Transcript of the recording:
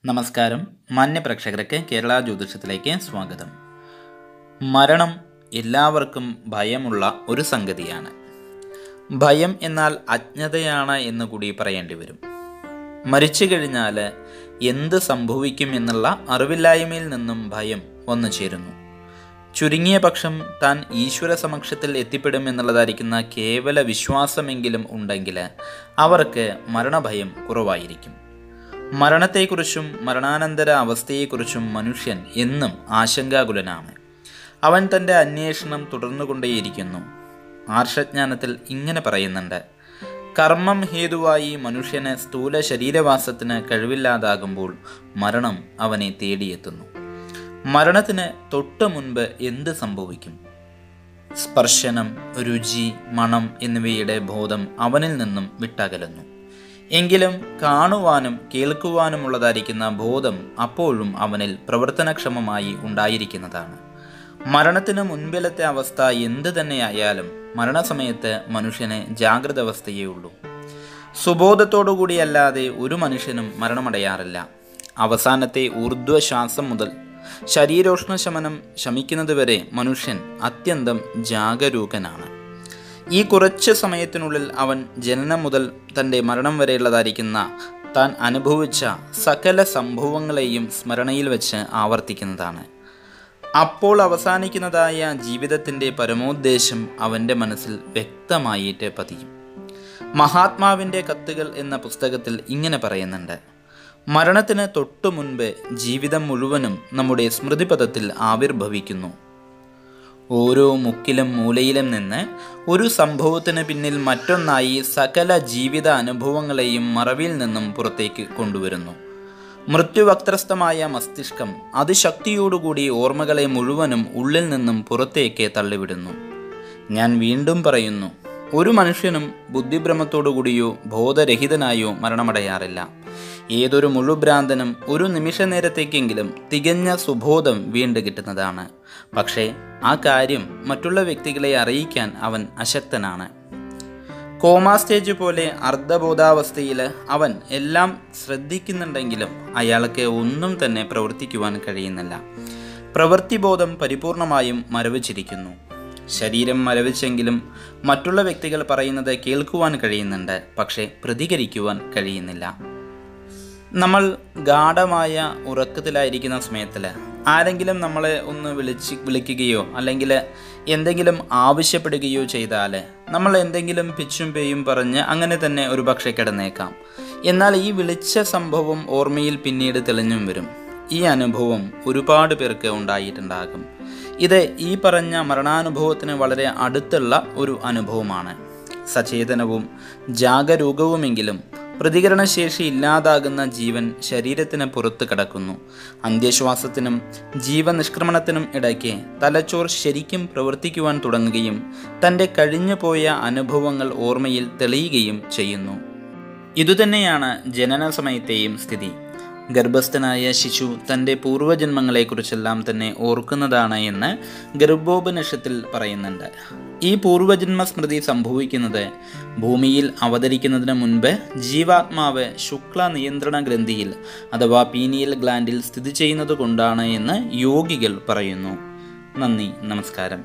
നമസ്കാരം. മാന്യ പ്രേക്ഷകർക്ക് കേരള ജ്യോതിഷത്തിലേക്ക് സ്വാഗതം. മരണം എല്ലാവർക്കും ഭയമുള്ള ഒരു സംഗതിയാണ്. ഭയം എന്നാൽ അജ്ഞതയാണ് എന്ന് കൂടി പറയേണ്ടി വരും. മരിച്ചു കഴിഞ്ഞാൽ എന്ത് സംഭവിക്കും എന്നുള്ള അറിവില്ലായ്മയിൽ നിന്നും ഭയം വന്നു ചേരുന്നു. ചുരുങ്ങിയ പക്ഷം താൻ ഈശ്വര സമക്ഷത്തിൽ എത്തിപ്പെടും എന്നുള്ളതായിരിക്കുന്ന കേവല വിശ്വാസമെങ്കിലും ഉണ്ടെങ്കിൽ അവർക്ക് മരണഭയം കുറവായിരിക്കും. മരണത്തെക്കുറിച്ചും മരണാനന്തര അവസ്ഥയെക്കുറിച്ചും മനുഷ്യൻ എന്നും ആശങ്കാകുലനാണ്. അവൻ തൻ്റെ അന്വേഷണം തുടർന്നുകൊണ്ടേയിരിക്കുന്നു. ആർഷജ്ഞാനത്തിൽ ഇങ്ങനെ പറയുന്നുണ്ട്: കർമ്മം ഹേതുവായി മനുഷ്യന് സ്ഥൂല ശരീരവാസത്തിന് കഴിവില്ലാതാകുമ്പോൾ മരണം അവനെ തേടിയെത്തുന്നു. മരണത്തിന് തൊട്ട് മുൻപ് എന്ത് സംഭവിക്കും? സ്പർശനം, രുചി, മണം എന്നിവയുടെ ബോധം അവനിൽ നിന്നും വിട്ടകലുന്നു. എങ്കിലും കാണുവാനും കേൾക്കുവാനുമുള്ളതായിരിക്കുന്ന ബോധം അപ്പോഴും അവനിൽ പ്രവർത്തനക്ഷമമായി ഉണ്ടായിരിക്കുന്നതാണ്. മരണത്തിന് മുൻപിലത്തെ അവസ്ഥ എന്ത് തന്നെയായാലും മരണസമയത്ത് മനുഷ്യന് ജാഗ്രത അവസ്ഥയേ ഉള്ളൂ. സുബോധത്തോടുകൂടിയല്ലാതെ ഒരു മനുഷ്യനും മരണമടയാറില്ല. അവസാനത്തെ ഊർധ്വശ്വാസം മുതൽ ശരീരോഷ്ണശമനം ശമിക്കുന്നതുവരെ മനുഷ്യൻ അത്യന്തം ജാഗരൂകനാണ്. ഈ കുറച്ച് സമയത്തിനുള്ളിൽ അവൻ ജനനം മുതൽ തൻ്റെ മരണം വരെയുള്ളതായിരിക്കുന്ന താൻ അനുഭവിച്ച സകല സംഭവങ്ങളെയും സ്മരണയിൽ വെച്ച് ആവർത്തിക്കുന്നതാണ്. അപ്പോൾ അവസാനിക്കുന്നതായ ജീവിതത്തിൻ്റെ പരമോദ്ദേശം അവൻ്റെ മനസ്സിൽ വ്യക്തമായിട്ട് പതിയും. മഹാത്മാവിൻ്റെ കത്തുകൾ എന്ന പുസ്തകത്തിൽ ഇങ്ങനെ പറയുന്നുണ്ട്: മരണത്തിന് തൊട്ടു മുൻപ് ജീവിതം മുഴുവനും നമ്മുടെ സ്മൃതിപഥത്തിൽ ആവിർഭവിക്കുന്നു. ഓരോ മുക്കിലും മൂലയിലും നിന്ന് ഒരു സംഭവത്തിന് പിന്നിൽ മറ്റൊന്നായി സകല ജീവിത അനുഭവങ്ങളെയും മറവിൽ നിന്നും പുറത്തേക്ക് കൊണ്ടുവരുന്നു. മൃത്യുവക്ത്രസ്ഥമായ മസ്തിഷ്കം അതിശക്തിയോടുകൂടി ഓർമ്മകളെ മുഴുവനും ഉള്ളിൽ നിന്നും പുറത്തേക്ക് തള്ളിവിടുന്നു. ഞാൻ വീണ്ടും പറയുന്നു, ഒരു മനുഷ്യനും ബുദ്ധിഭ്രമത്തോടുകൂടിയോ ബോധരഹിതനായോ മരണമടയാറില്ല. ഏതൊരു മുഴുഭ്രാന്തനും ഒരു നിമിഷ നേരത്തേക്കെങ്കിലും തികഞ്ഞ സുബോധം വീണ്ടു കിട്ടുന്നതാണ്. പക്ഷേ ആ കാര്യം മറ്റുള്ള വ്യക്തികളെ അറിയിക്കാൻ അവൻ അശക്തനാണ്. കോമാ സ്റ്റേജ് പോലെ അർദ്ധബോധാവസ്ഥയിൽ അവൻ എല്ലാം ശ്രദ്ധിക്കുന്നുണ്ടെങ്കിലും അയാൾക്ക് ഒന്നും തന്നെ പ്രവർത്തിക്കുവാൻ കഴിയുന്നില്ല. പ്രവൃത്തിബോധം പരിപൂർണമായും മരവിച്ചിരിക്കുന്നു. ശരീരം മരവിച്ചെങ്കിലും മറ്റുള്ള വ്യക്തികൾ പറയുന്നത് കേൾക്കുവാൻ കഴിയുന്നുണ്ട്, പക്ഷേ പ്രതികരിക്കുവാൻ കഴിയുന്നില്ല. നമ്മൾ ഗാഢമായ ഉറക്കത്തിലായിരിക്കുന്ന സമയത്തിൽ ആരെങ്കിലും നമ്മളെ ഒന്ന് വിളിക്കുകയോ അല്ലെങ്കിൽ എന്തെങ്കിലും ആവശ്യപ്പെടുകയോ ചെയ്താൽ നമ്മൾ എന്തെങ്കിലും പിച്ചും പേയും പറഞ്ഞ് അങ്ങനെ തന്നെ ഒരു പക്ഷേ കിടന്നേക്കാം. എന്നാൽ ഈ വിളിച്ച സംഭവം ഓർമ്മയിൽ പിന്നീട് തെളിഞ്ഞും വരും. ഈ അനുഭവം ഒരുപാട് പേർക്ക് ഉണ്ടായിട്ടുണ്ടാകും. ഇത് ഈ പറഞ്ഞ മരണാനുഭവത്തിന് വളരെ അടുത്തുള്ള ഒരു അനുഭവമാണ്. സചേതനവും ജാഗരൂകവുമെങ്കിലും പ്രതികരണശേഷി ഇല്ലാതാകുന്ന ജീവൻ ശരീരത്തിന് പുറത്ത് കിടക്കുന്നു. അന്ത്യശ്വാസത്തിനും ജീവനിഷ്ക്രമണത്തിനും ഇടയ്ക്ക് തലച്ചോർ ശരിക്കും പ്രവർത്തിക്കുവാൻ തുടങ്ങുകയും തൻ്റെ കഴിഞ്ഞുപോയ അനുഭവങ്ങൾ ഓർമ്മയിൽ തെളിയുകയും ചെയ്യുന്നു. ഇതുതന്നെയാണ് ജനന സമയത്തെയും സ്ഥിതി. ഗർഭസ്ഥനായ ശിശു തൻ്റെ പൂർവ്വജന്മങ്ങളെക്കുറിച്ചെല്ലാം തന്നെ ഓർക്കുന്നതാണ് എന്ന് ഗർഭോപനിഷത്തിൽ പറയുന്നുണ്ട്. ഈ പൂർവ്വജന്മ സ്മൃതി സംഭവിക്കുന്നത് ഭൂമിയിൽ അവതരിക്കുന്നതിന് മുൻപ് ജീവാത്മാവ് ശുക്ല നിയന്ത്രണ ഗ്രന്ഥിയിൽ അഥവാ പീനിയൽ ഗ്ലാൻഡിൽ സ്ഥിതി ചെയ്യുന്നത് കൊണ്ടാണ് എന്ന് യോഗികൾ പറയുന്നു. നന്ദി, നമസ്കാരം.